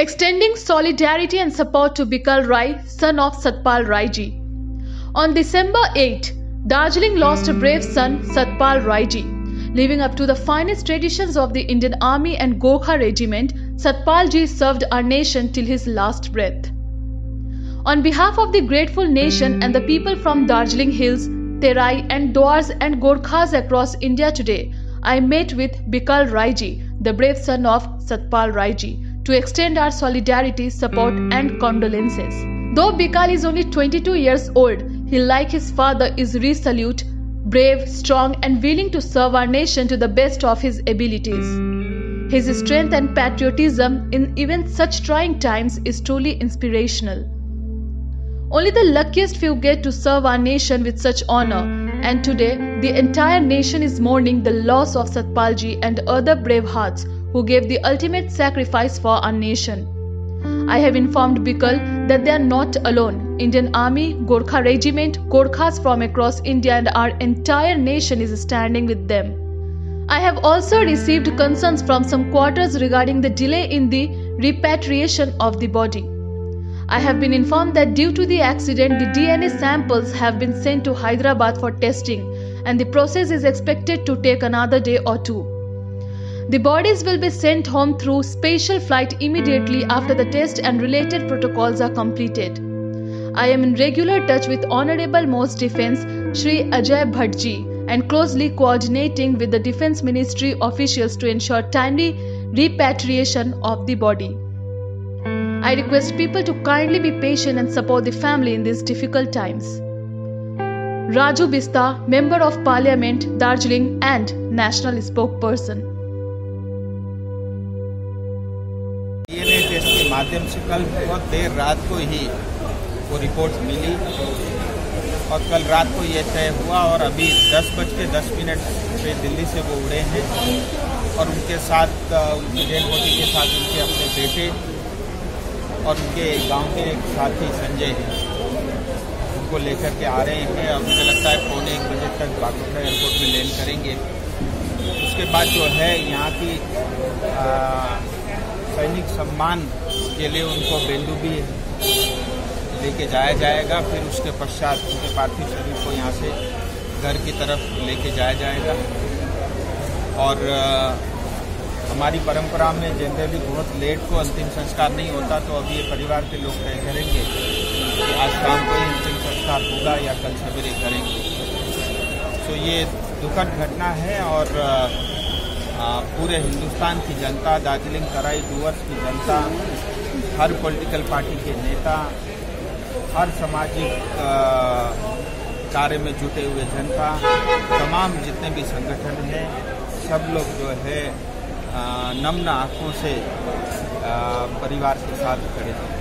extending solidarity and support to Bikal Rai, son of Satpal Rai ji. On December 8, Darjeeling lost a brave son, Satpal Rai ji. Living up to the finest traditions of the Indian Army and Gorkha Regiment, Satpal ji served our nation till his last breath. On behalf of the grateful nation and the people from Darjeeling Hills, Terai and Dwars and Gorkhas across India today, I met with Bikal Rai ji, the brave son of Satpal Rai ji, to extend our solidarity, support and condolences. Though Bikal is only 22 years old, he, like his father, is resolute, brave, strong and willing to serve our nation to the best of his abilities. His strength and patriotism in even such trying times is truly inspirational. Only the luckiest few get to serve our nation with such honor, and today the entire nation is mourning the loss of Satpal ji and other brave hearts who gave the ultimate sacrifice for our nation. I have informed Bikal that they are not alone. Indian Army, Gorkha Regiment, Gorkhas from across India and our entire nation is standing with them. I have also received concerns from some quarters regarding the delay in the repatriation of the body. I have been informed that due to the accident, the DNA samples have been sent to Hyderabad for testing and the process is expected to take another day or two. The bodies will be sent home through special flight immediately after the test and related protocols are completed. I am in regular touch with Honorable Most Defence Shri Ajay Bhatt ji and closely coordinating with the Defence Ministry officials to ensure timely repatriation of the body. I request people to kindly be patient and support the family in these difficult times. Raju Bista, Member of Parliament, Darjeeling and National Spokesperson. DNA test के माध्यम से कल बहुत देर रात को ही वो report मिली और कल रात को ये तय हुआ और अभी 10:10 पे दिल्ली से वो उड़े हैं और उनके साथ उनकी डेड बॉडी के साथ उनके अपने बेटे और उनके गांव के एक साथी संजय उनको लेकर के आ रहे हैं और मुझे लगता है 1:45 बजे तक बागडोगरा एयरपोर्ट में लैंड करेंगे। उसके बाद जो है यहाँ की सैनिक सम्मान के लिए उनको बेंदुबी लेके जाया जाएगा, फिर उसके पश्चात उनके पार्थिव शरीर को यहाँ से घर की तरफ लेके जाया जाएगा। और हमारी परंपरा में जनरली बहुत लेट को अंतिम संस्कार नहीं होता, तो अभी ये परिवार के लोग तय करेंगे कि आज शाम को ही अंतिम संस्कार होगा या कल सवेरे करेंगे। तो ये दुखद घटना है और पूरे हिंदुस्तान की जनता, दार्जिलिंग तराई डुवर्स की जनता, हर पॉलिटिकल पार्टी के नेता, हर सामाजिक कार्य में जुटे हुए जनता, तमाम जितने भी संगठन हैं, सब लोग जो है नम्र आंखों से परिवार के साथ खड़े हैं।